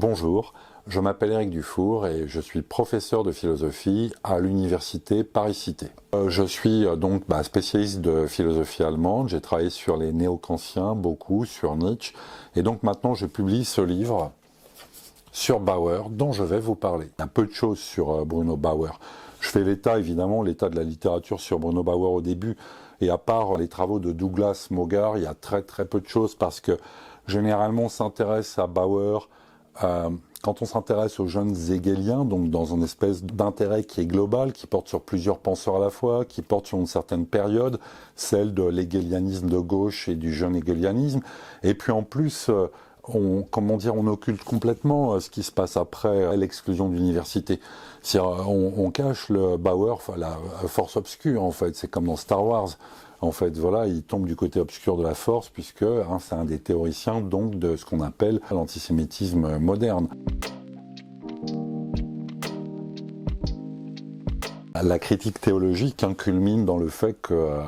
Bonjour, je m'appelle Éric Dufour et je suis professeur de philosophie à l'université Paris-Cité. Je suis donc spécialiste de philosophie allemande, j'ai travaillé sur les néo-kantiens, beaucoup sur Nietzsche, et donc maintenant je publie ce livre sur Bauer dont je vais vous parler. Il y a peu de choses sur Bruno Bauer. Je fais l'état de la littérature sur Bruno Bauer au début, et à part les travaux de Douglas Maugar, il y a très peu de choses parce que généralement on s'intéresse à Bauer quand on s'intéresse aux jeunes hegeliens, donc dans une espèce d'intérêt qui est global, qui porte sur plusieurs penseurs à la fois, qui porte sur une certaine période, celle de l'hegelianisme de gauche et du jeune hegelianisme, et puis en plus, on occulte complètement ce qui se passe après l'exclusion de l'université. On cache le Bauer, la force obscure en fait, c'est comme dans Star Wars. En fait, voilà, il tombe du côté obscur de la force puisque c'est un des théoriciens donc de ce qu'on appelle l'antisémitisme moderne. La critique théologique culmine dans le fait que,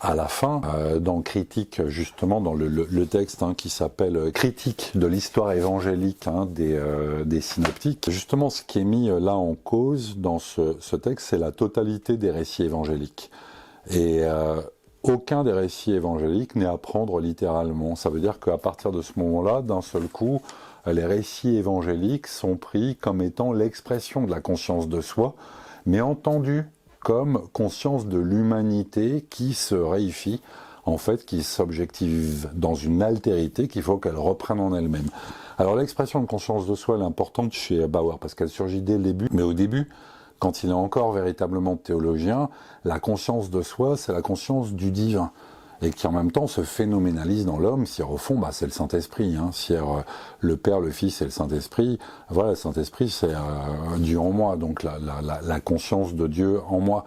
à la fin, dans Critique, justement, dans le texte qui s'appelle Critique de l'histoire évangélique des synoptiques, justement, ce qui est mis là en cause dans ce texte, c'est la totalité des récits évangéliques. Et aucun des récits évangéliques n'est à prendre littéralement. Ça veut dire qu'à partir de ce moment-là, d'un seul coup, les récits évangéliques sont pris comme étant l'expression de la conscience de soi, mais entendus comme conscience de l'humanité qui se réifie, en fait, qui s'objective dans une altérité qu'il faut qu'elle reprenne en elle-même. Alors l'expression de conscience de soi, elle est importante chez Bauer, parce qu'elle surgit dès le début, mais au début, quand il est encore véritablement théologien, la conscience de soi, c'est la conscience du divin, et qui en même temps se phénoménalise dans l'homme, au fond, c'est le Saint-Esprit, le Père, le Fils et le Saint-Esprit, voilà, le Saint-Esprit c'est Dieu en moi, donc la conscience de Dieu en moi.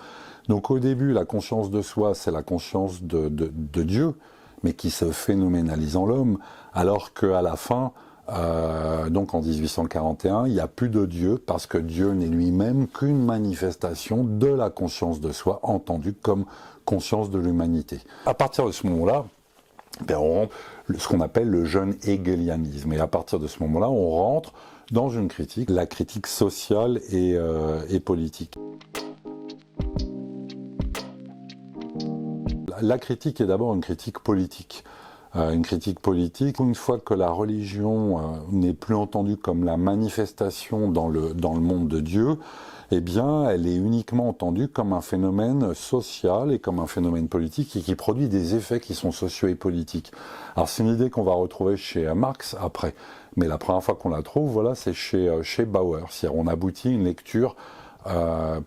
Donc au début, la conscience de soi, c'est la conscience de Dieu, mais qui se phénoménalise en l'homme, alors qu'à la fin, donc en 1841, il n'y a plus de Dieu parce que Dieu n'est lui-même qu'une manifestation de la conscience de soi, entendue comme conscience de l'humanité. À partir de ce moment-là, on rentre ce qu'on appelle le jeune hegelianisme. Et à partir de ce moment-là, on rentre dans une critique, la critique sociale et politique. La critique est d'abord une critique politique. Une fois que la religion n'est plus entendue comme la manifestation dans le monde de Dieu, eh bien, elle est uniquement entendue comme un phénomène social et comme un phénomène politique et qui produit des effets qui sont sociaux et politiques. Alors, c'est une idée qu'on va retrouver chez Marx après, mais la première fois qu'on la trouve, voilà, c'est chez Bauer. C'est-à-dire, on aboutit à une lecture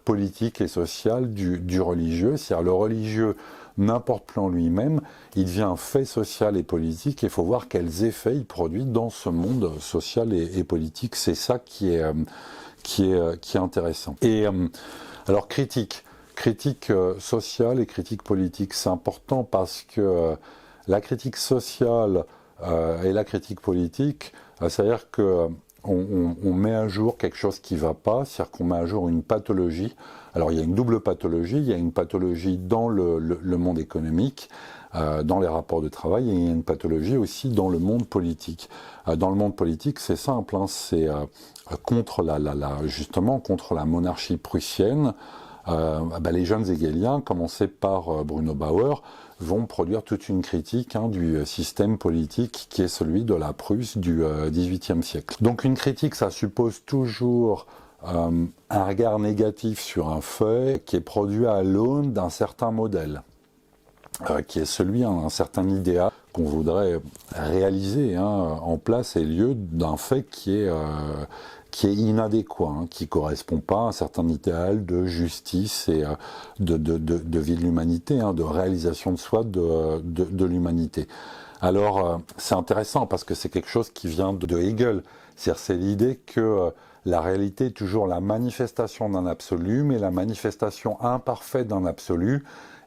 politique et sociale du religieux. C'est-à-dire, le religieux n'importe plus en lui-même, il devient un fait social et politique, et il faut voir quels effets il produit dans ce monde social et politique. C'est ça qui est intéressant. Et alors critique sociale et critique politique, c'est important parce que la critique sociale et la critique politique, c'est-à-dire que on met à jour quelque chose qui ne va pas, c'est-à-dire qu'on met à jour une pathologie. Alors il y a une double pathologie, il y a une pathologie dans le monde économique, dans les rapports de travail, et il y a une pathologie aussi dans le monde politique. Dans le monde politique, c'est simple, c'est justement contre la monarchie prussienne. Les jeunes hegeliens, commencés par Bruno Bauer, vont produire toute une critique du système politique qui est celui de la Prusse du XVIIIe siècle. Donc une critique, ça suppose toujours un regard négatif sur un fait qui est produit à l'aune d'un certain modèle, qui est celui d'un certain idéal qu'on voudrait réaliser en place et lieu d'un fait qui est inadéquat, qui ne correspond pas à un certain idéal de justice et de vie de l'humanité, de réalisation de soi de l'humanité. Alors, c'est intéressant parce que c'est quelque chose qui vient de Hegel. C'est l'idée que la réalité est toujours la manifestation d'un absolu, mais la manifestation imparfaite d'un absolu.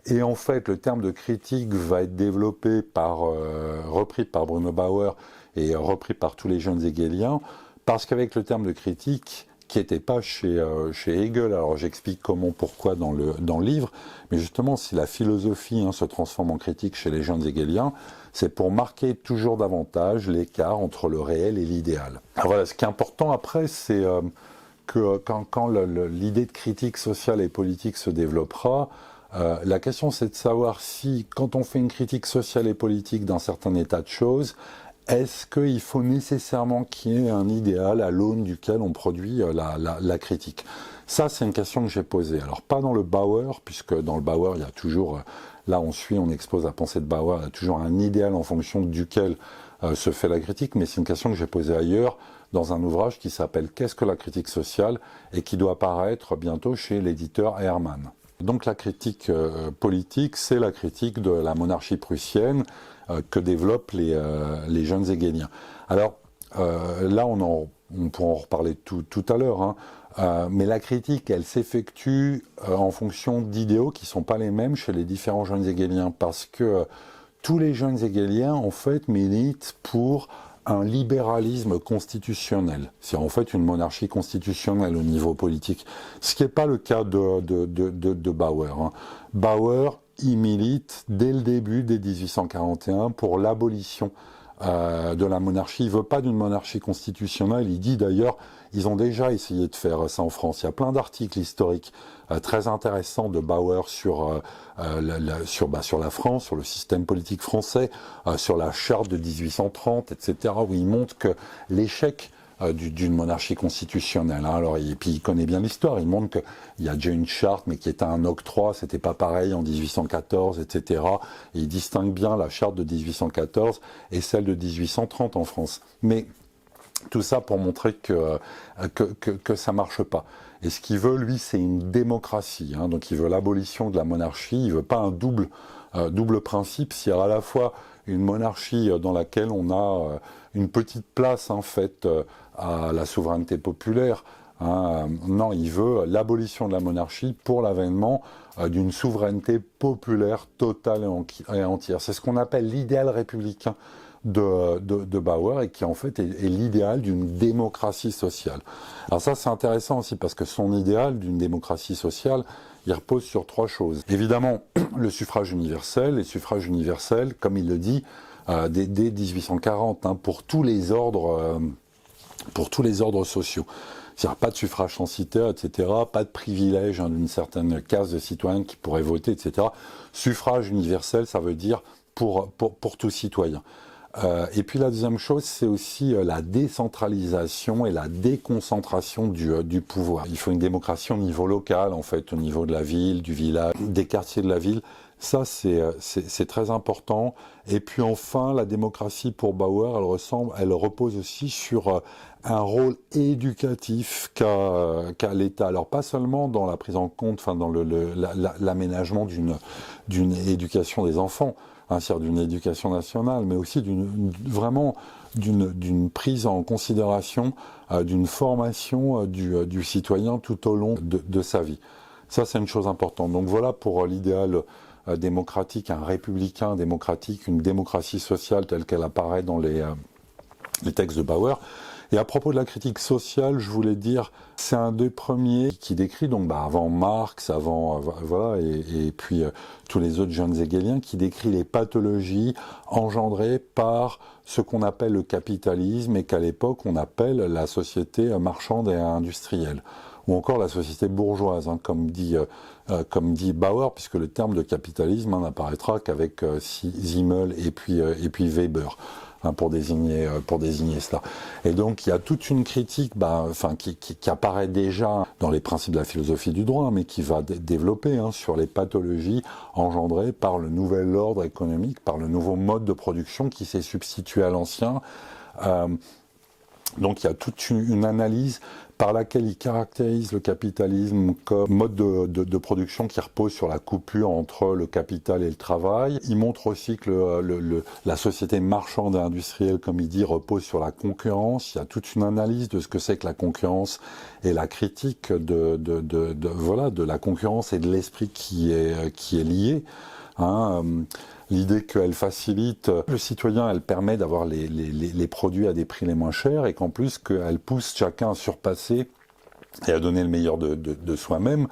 Et en fait, le terme de critique va être développé repris par Bruno Bauer et repris par tous les jeunes hegeliens, parce qu'avec le terme de critique, qui n'était pas chez Hegel. Alors j'explique comment, pourquoi dans le livre, mais justement si la philosophie se transforme en critique chez les jeunes hegeliens, c'est pour marquer toujours davantage l'écart entre le réel et l'idéal. Alors voilà, ce qui est important après, c'est que quand l'idée de critique sociale et politique se développera, la question c'est de savoir si, quand on fait une critique sociale et politique d'un certain état de choses, est-ce qu'il faut nécessairement qu'il y ait un idéal à l'aune duquel on produit la critique? Ça, c'est une question que j'ai posée. Alors, pas dans le Bauer, puisque dans le Bauer, il y a toujours, là on expose la pensée de Bauer, il y a toujours un idéal en fonction duquel se fait la critique, mais c'est une question que j'ai posée ailleurs, dans un ouvrage qui s'appelle « Qu'est-ce que la critique sociale ?» et qui doit paraître bientôt chez l'éditeur Hermann. Donc la critique politique, c'est la critique de la monarchie prussienne que développent les jeunes hegeliens. Alors là, on pourra en reparler tout à l'heure, mais la critique, elle s'effectue en fonction d'idéaux qui ne sont pas les mêmes chez les différents jeunes hegeliens, parce que tous les jeunes hegeliens, en fait, militent pour un libéralisme constitutionnel, c'est-à-dire en fait une monarchie constitutionnelle au niveau politique, ce qui n'est pas le cas de Bauer. Bauer, il milite dès le début, dès 1841, pour l'abolition de la monarchie. Il ne veut pas d'une monarchie constitutionnelle, il dit d'ailleurs, ils ont déjà essayé de faire ça en France. Il y a plein d'articles historiques très intéressants de Bauer sur la France, sur le système politique français, sur la charte de 1830, etc., où il montre que l'échec d'une monarchie constitutionnelle. Alors, et puis il connaît bien l'histoire, il montre qu'il y a déjà une charte, mais qui était un octroi, c'était pas pareil en 1814, etc. Et il distingue bien la charte de 1814 et celle de 1830 en France. Mais tout ça pour montrer que ça marche pas. Et ce qu'il veut, lui, c'est une démocratie. Donc il veut l'abolition de la monarchie, il veut pas un double principe, c'est à la fois une monarchie dans laquelle on a une petite place en fait à la souveraineté populaire. Non, il veut l'abolition de la monarchie pour l'avènement d'une souveraineté populaire totale et entière. C'est ce qu'on appelle l'idéal républicain de Bauer et qui en fait est l'idéal d'une démocratie sociale. Alors ça c'est intéressant aussi parce que son idéal d'une démocratie sociale, il repose sur trois choses. Évidemment, le suffrage universel, et suffrage universel, comme il le dit, dès 1840, pour tous les ordres sociaux. C'est-à-dire pas de suffrage censitaire, etc., pas de privilège d'une certaine caste de citoyens qui pourraient voter, etc. Suffrage universel, ça veut dire pour tout citoyen. Et puis la deuxième chose, c'est aussi la décentralisation et la déconcentration du pouvoir. Il faut une démocratie au niveau local, en fait, au niveau de la ville, du village, des quartiers de la ville. Ça, c'est très important. Et puis enfin, la démocratie pour Bauer, elle repose aussi sur un rôle éducatif qu'a l'État. Alors pas seulement dans la prise en compte, dans l'aménagement d'une éducation des enfants, c'est-à-dire d'une éducation nationale, mais aussi vraiment d'une prise en considération d'une formation du citoyen tout au long de sa vie. Ça, c'est une chose importante. Donc voilà pour l'idéal démocratique, un républicain démocratique, une démocratie sociale telle qu'elle apparaît dans les textes de Bauer. Et à propos de la critique sociale, je voulais dire, c'est un des premiers qui décrit, donc avant Marx, et puis tous les autres jeunes hegeliens, qui décrit les pathologies engendrées par ce qu'on appelle le capitalisme et qu'à l'époque on appelle la société marchande et industrielle, ou encore la société bourgeoise, comme dit Bauer, puisque le terme de capitalisme n'apparaîtra qu'avec Simmel et puis Weber. Pour désigner cela. Et donc il y a toute une critique qui apparaît déjà dans les principes de la philosophie du droit, mais qui va développer sur les pathologies engendrées par le nouvel ordre économique, par le nouveau mode de production qui s'est substitué à l'ancien. Donc il y a toute une analyse par laquelle il caractérise le capitalisme comme mode de production qui repose sur la coupure entre le capital et le travail. Il montre aussi que la société marchande et industrielle, comme il dit, repose sur la concurrence. Il y a toute une analyse de ce que c'est que la concurrence et la critique de la concurrence et de l'esprit qui est lié. L'idée qu'elle facilite le citoyen, elle permet d'avoir les produits à des prix les moins chers et qu'en plus qu'elle pousse chacun à surpasser et à donner le meilleur de soi-même.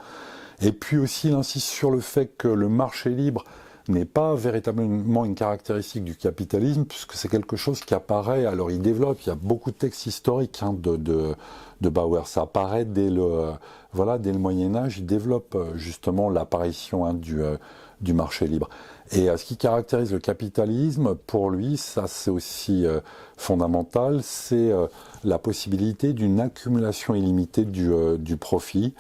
Et puis aussi, il insiste sur le fait que le marché libre n'est pas véritablement une caractéristique du capitalisme, puisque c'est quelque chose qui apparaît, alors il développe, il y a beaucoup de textes historiques de Bauer, ça apparaît dès le Moyen-Âge, il développe justement l'apparition du marché libre. Et ce qui caractérise le capitalisme, pour lui, ça c'est aussi fondamental, c'est la possibilité d'une accumulation illimitée du profit.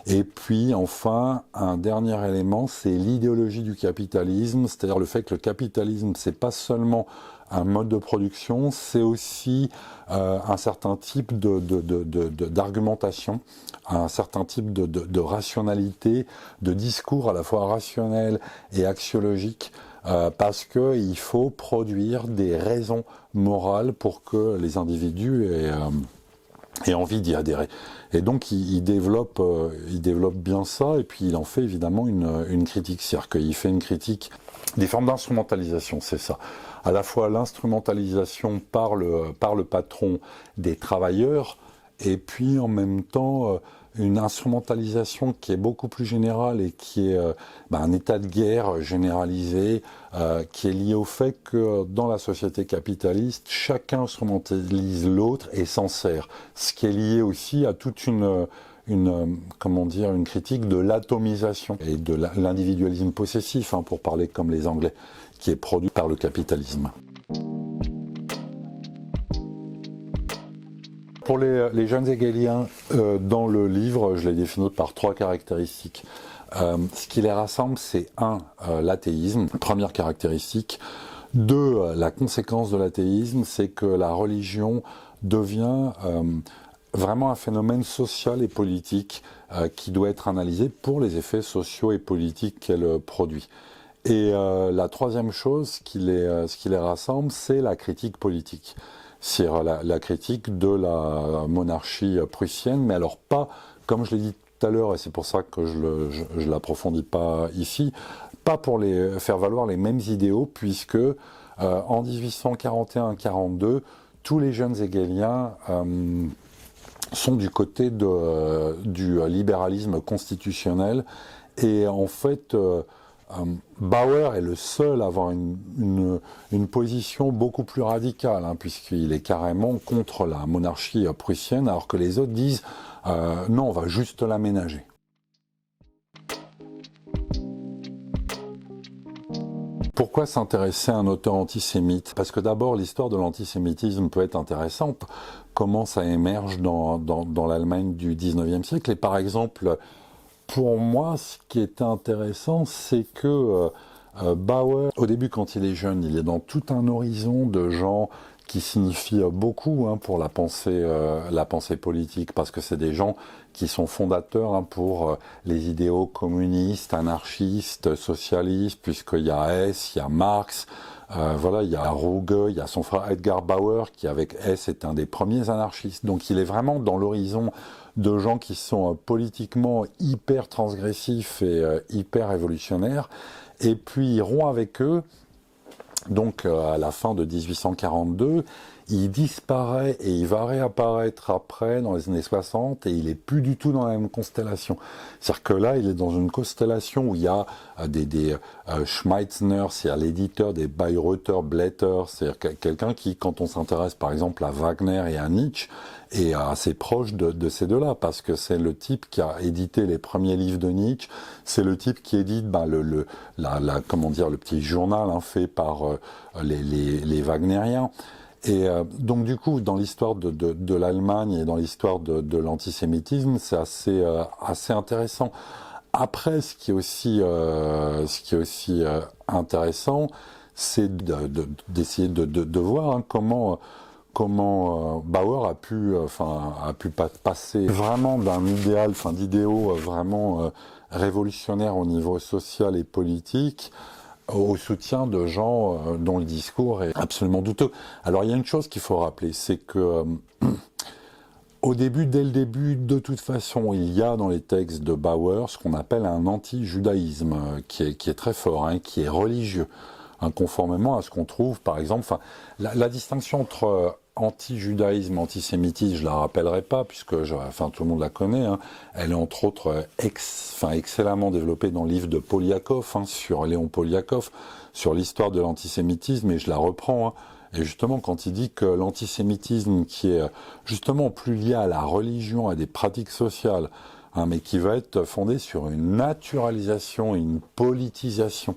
Et puis enfin, un dernier élément, c'est l'idéologie du capitalisme, c'est-à-dire le fait que le capitalisme, c'est pas seulement un mode de production, c'est aussi un certain type d'argumentation, un certain type de rationalité, de discours à la fois rationnel et axiologique, parce qu'il faut produire des raisons morales pour que les individus aient envie d'y adhérer. Et donc il développe bien ça, et puis il en fait évidemment une critique, c'est-à-dire qu'il fait une critique des formes d'instrumentalisation, c'est ça. À la fois l'instrumentalisation par le patron des travailleurs, et puis en même temps une instrumentalisation qui est beaucoup plus générale et qui est un état de guerre généralisé, qui est lié au fait que dans la société capitaliste, chacun instrumentalise l'autre et s'en sert. Ce qui est lié aussi à toute une critique de l'atomisation et de l'individualisme possessif, pour parler comme les Anglais, qui est produit par le capitalisme. Pour les jeunes hegeliens, dans le livre, je les définis par 3 caractéristiques. Ce qui les rassemble, c'est 1, l'athéisme, première caractéristique. 2, la conséquence de l'athéisme, c'est que la religion devient vraiment un phénomène social et politique qui doit être analysé pour les effets sociaux et politiques qu'elle produit. Et la troisième chose, ce qui les rassemble, c'est la critique politique. C'est la critique de la monarchie prussienne, mais alors pas, comme je l'ai dit tout à l'heure, et c'est pour ça que je l'approfondis pas ici, pas pour les faire valoir les mêmes idéaux, puisque en 1841-42, tous les jeunes hegeliens sont du côté du libéralisme constitutionnel, et en fait Bauer est le seul à avoir une position beaucoup plus radicale, puisqu'il est carrément contre la monarchie prussienne, alors que les autres disent non, on va juste l'aménager. Pourquoi s'intéresser à un auteur antisémite? Parce que d'abord, l'histoire de l'antisémitisme peut être intéressante. Comment ça émerge dans l'Allemagne du 19e siècle? Et par exemple, pour moi, ce qui était intéressant, c'est que Bauer, au début, quand il est jeune, il est dans tout un horizon de gens qui signifient beaucoup pour la pensée politique, parce que c'est des gens qui sont fondateurs pour les idéaux communistes, anarchistes, socialistes, puisqu'il y a Hess, il y a Marx, il y a Ruge, il y a son frère Edgar Bauer, qui avec Hess est un des premiers anarchistes. Donc il est vraiment dans l'horizon de gens qui sont politiquement hyper transgressifs et hyper révolutionnaires. Et puis il rompt avec eux. Donc à la fin de 1842, il disparaît et il va réapparaître après, dans les années 60, et il est plus du tout dans la même constellation. C'est-à-dire que là, il est dans une constellation où il y a des Schmeitzner, c'est-à-dire l'éditeur des Bayreuther Blätter, c'est-à-dire quelqu'un qui, quand on s'intéresse par exemple à Wagner et à Nietzsche, est assez proche de ces deux-là, parce que c'est le type qui a édité les premiers livres de Nietzsche, c'est le type qui édite le petit journal fait par les Wagnériens. Et donc du coup, dans l'histoire de l'Allemagne et dans l'histoire de l'antisémitisme, c'est assez intéressant. Après, ce qui est aussi intéressant, c'est d'essayer de voir comment Bauer a pu passer vraiment d'un idéal, d'idéaux vraiment révolutionnaires au niveau social et politique, au soutien de gens dont le discours est absolument douteux. Alors il y a une chose qu'il faut rappeler, c'est que dès le début, de toute façon, il y a dans les textes de Bauer ce qu'on appelle un anti-judaïsme, qui est très fort, qui est religieux. conformément à ce qu'on trouve, par exemple, la distinction entre anti-judaïsme, antisémitisme, je la rappellerai pas, puisque tout le monde la connaît, hein. Elle est entre autres excellemment développée dans le livre de Poliakov, hein, sur Léon Poliakov, sur l'histoire de l'antisémitisme, et je la reprends, hein. Et justement, quand il dit que l'antisémitisme, qui est justement plus lié à la religion, à des pratiques sociales, hein, mais qui va être fondé sur une naturalisation, une politisation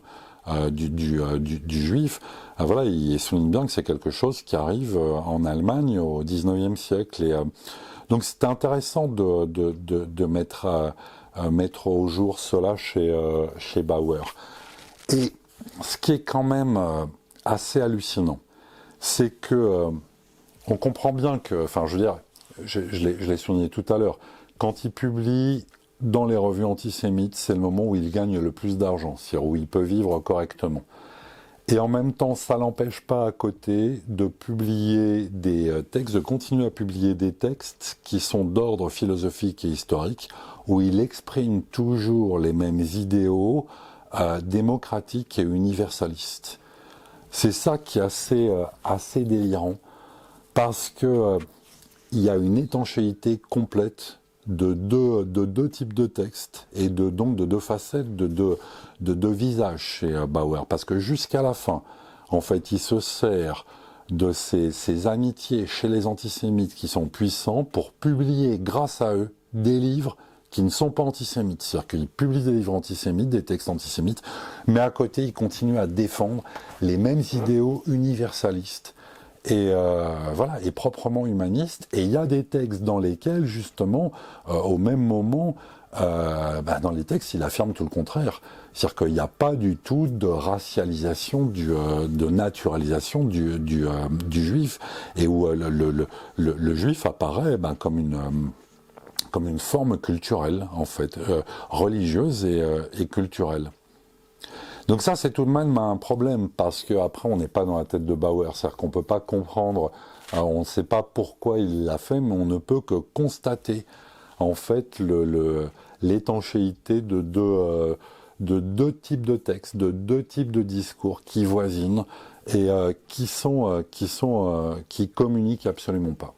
du juif, voilà, il souligne bien que c'est quelque chose qui arrive en Allemagne au XIXe siècle. Et donc c'était intéressant de mettre au jour cela chez Bauer. Et ce qui est quand même assez hallucinant, c'est que on comprend bien que, je l'ai souligné tout à l'heure, quand il publie dans les revues antisémites, c'est le moment où il gagne le plus d'argent, c'est-à-dire où il peut vivre correctement. Et en même temps, ça l'empêche pas à côté de publier des textes, de continuer à publier des textes qui sont d'ordre philosophique et historique, où il exprime toujours les mêmes idéaux démocratiques et universalistes. C'est ça qui est assez délirant, parce que il y a une étanchéité complète de deux types de textes et donc de deux facettes, de deux visages chez Bauer. Parce que jusqu'à la fin, en fait, il se sert de ces amitiés chez les antisémites qui sont puissants pour publier, grâce à eux, des livres qui ne sont pas antisémites. C'est-à-dire qu'il publie des livres antisémites, des textes antisémites, mais à côté, il continue à défendre les mêmes idéaux universalistes et et proprement humanistes. Et il y a des textes dans lesquels, justement, au même moment, dans les textes, il affirme tout le contraire. C'est-à-dire qu'il n'y a pas du tout de racialisation, de naturalisation du juif, et où le juif apparaît comme une forme culturelle, en fait, religieuse et culturelle. Donc ça, c'est tout de même un problème, parce qu'après, on n'est pas dans la tête de Bauer, c'est-à-dire qu'on ne peut pas comprendre, on ne sait pas pourquoi il l'a fait, mais on ne peut que constater, en fait, l'étanchéité de deux types de textes, de deux types de discours qui voisinent et qui communiquent absolument pas.